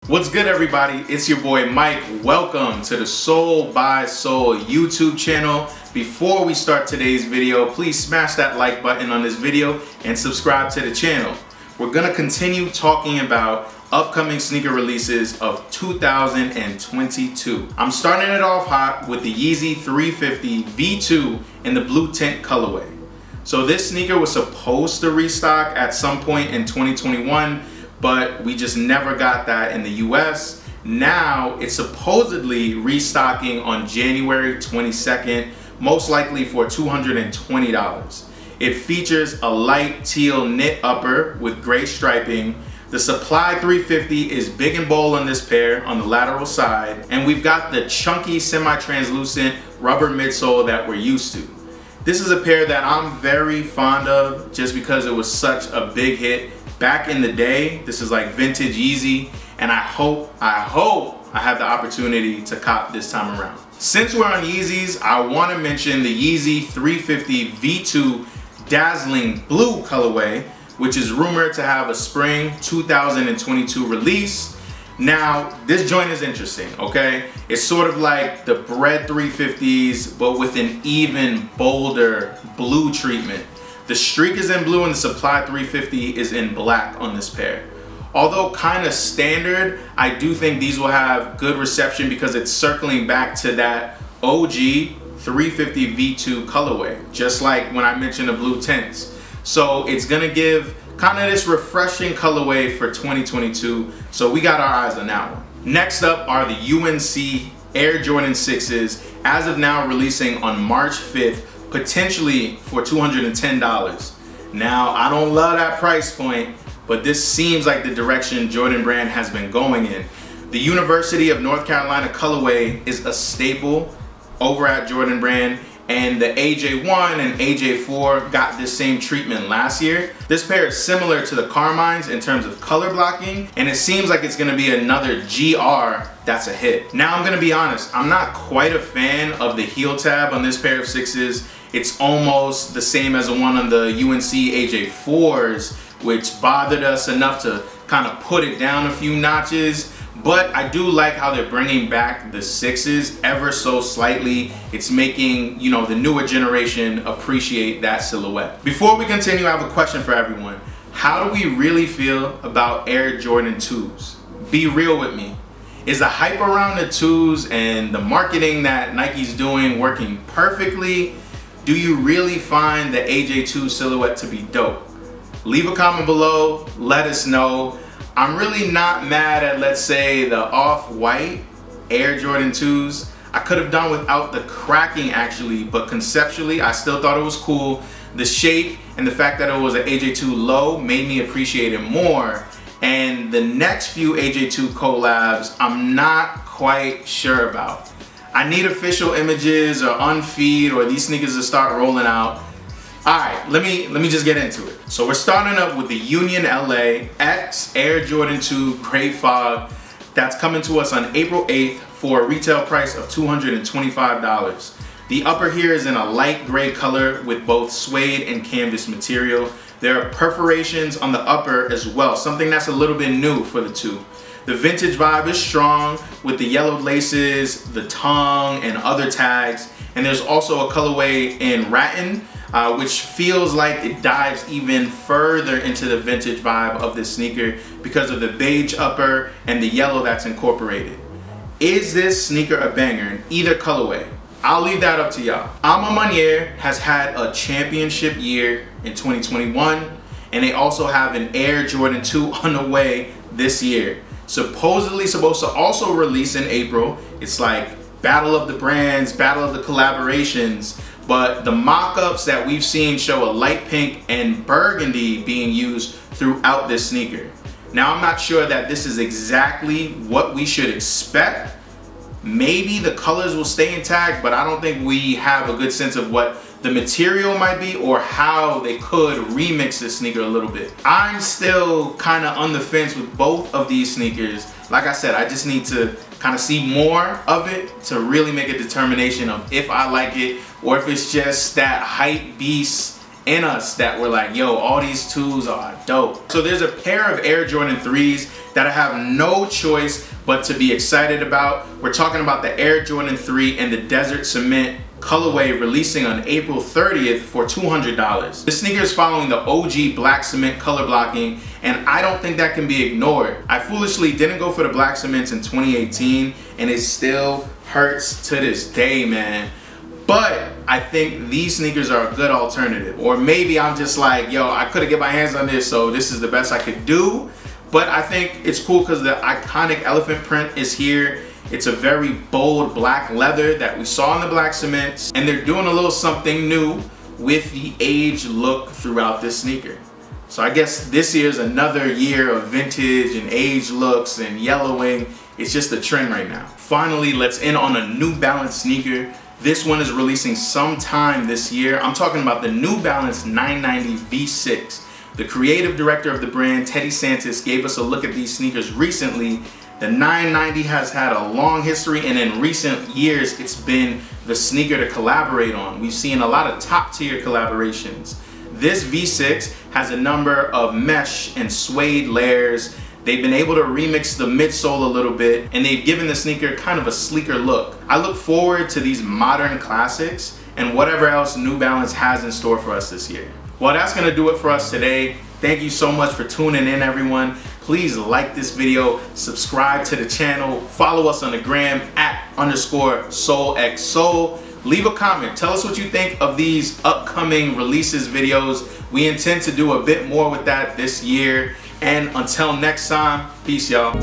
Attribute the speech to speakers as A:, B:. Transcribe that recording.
A: What's good, everybody? It's your boy Mike. Welcome to the Soul by Soul YouTube channel. Before we start today's video, please smash that like button on this video and subscribe to the channel. We're gonna continue talking about upcoming sneaker releases of 2022. I'm starting it off hot with the Yeezy 350 V2 in the Blue Tint colorway. So this sneaker was supposed to restock at some point in 2021, but we just never got that in the US. Now it's supposedly restocking on January 22nd, most likely for $220. It features a light teal knit upper with gray striping. The Supply 350 is big and bold on this pair on the lateral side, and we've got the chunky semi-translucent rubber midsole that we're used to. This is a pair that I'm very fond of just because it was such a big hit back in the day. This is like vintage Yeezy, and I hope I have the opportunity to cop this time around. Since we're on Yeezys, I want to mention the Yeezy 350 V2 Dazzling blue colorway, which is rumored to have a spring 2022 release. Now, this joint is interesting, okay? It's sort of like the Bread 350s, but with an even bolder blue treatment. The streak is in blue and the Supply 350 is in black on this pair. Although kind of standard, I do think these will have good reception because it's circling back to that OG 350 V2 colorway, just like when I mentioned the Blue Tints. So it's gonna give kind of this refreshing colorway for 2022, so we got our eyes on that one. Next up are the UNC Air Jordan 6s, as of now releasing on March 5th, potentially for $210. Now, I don't love that price point, but this seems like the direction Jordan brand has been going in. The University of North Carolina colorway is a staple over at Jordan brand, and the AJ1 and AJ4 got this same treatment last year. This pair is similar to the Carmines in terms of color blocking, and it seems like it's gonna be another GR that's a hit. Now, I'm gonna be honest, I'm not quite a fan of the heel tab on this pair of sixes. It's almost the same as the one on the UNC AJ4s, which bothered us enough to kind of put it down a few notches. But I do like how they're bringing back the sixes ever so slightly. It's making, you know, the newer generation appreciate that silhouette. Before we continue, I have a question for everyone. How do we really feel about Air Jordan 2s? Be real with me. Is the hype around the 2s and the marketing that Nike's doing working perfectly? Do you really find the AJ2 silhouette to be dope? Leave a comment below, let us know. I'm really not mad at, let's say, the off-white Air Jordan 2s. I could have done without the cracking actually, but conceptually I still thought it was cool. The shape and the fact that it was an AJ2 low made me appreciate it more. And the next few AJ2 collabs, I'm not quite sure about. I need official images or unfeed or these sneakers to start rolling out. Alright, let me just get into it. So we're starting up with the Union LA X Air Jordan 2 Gray Fog that's coming to us on April 8th for a retail price of $225. The upper here is in a light gray color with both suede and canvas material. There are perforations on the upper as well, something that's a little bit new for the two. The vintage vibe is strong with the yellowed laces, the tongue, and other tags. And there's also a colorway in Rattan, which feels like it dives even further into the vintage vibe of this sneaker because of the beige upper and the yellow that's incorporated. Is this sneaker a banger in either colorway? I'll leave that up to y'all. Alma Maniere has had a championship year in 2021, and they also have an Air Jordan 2 on the way this year. Supposedly supposed to also release in April. It's like battle of the brands, battle of the collaborations, but the mock-ups that we've seen show a light pink and burgundy being used throughout this sneaker. Now, I'm not sure that this is exactly what we should expect. Maybe the colors will stay intact, but I don't think we have a good sense of what the material might be or how they could remix this sneaker a little bit. I'm still kind of on the fence with both of these sneakers. Like I said, I just need to kind of see more of it to really make a determination of if I like it or if it's just that hype beast in us that were like, yo, all these 2s are dope. So there's a pair of Air Jordan 3s that I have no choice but to be excited about. We're talking about the Air Jordan 3 and the Desert Cement colorway, releasing on April 30th for $200. This sneaker is following the OG black cement color blocking, and I don't think that can be ignored. I foolishly didn't go for the black cements in 2018, and it still hurts to this day, man. But I think these sneakers are a good alternative. Or maybe I'm just like, yo, I couldn't get my hands on this, so this is the best I could do. But I think it's cool because the iconic elephant print is here. It's a very bold black leather that we saw in the black cements, and they're doing a little something new with the age look throughout this sneaker. So I guess this year is another year of vintage and age looks and yellowing. It's just a trend right now. Finally, let's end on a New Balance sneaker. This one is releasing sometime this year. I'm talking about the New Balance 990 V6. The creative director of the brand, Teddy Santis, gave us a look at these sneakers recently. The 990 has had a long history, and in recent years, it's been the sneaker to collaborate on. We've seen a lot of top-tier collaborations. This V6 has a number of mesh and suede layers. They've been able to remix the midsole a little bit, and they've given the sneaker kind of a sleeker look. I look forward to these modern classics and whatever else New Balance has in store for us this year. Well, that's gonna do it for us today. Thank you so much for tuning in, everyone. Please like this video, subscribe to the channel, follow us on the gram @_SoulXSoul. Leave a comment, tell us what you think of these upcoming releases videos. We intend to do a bit more with that this year. And until next time, peace, y'all.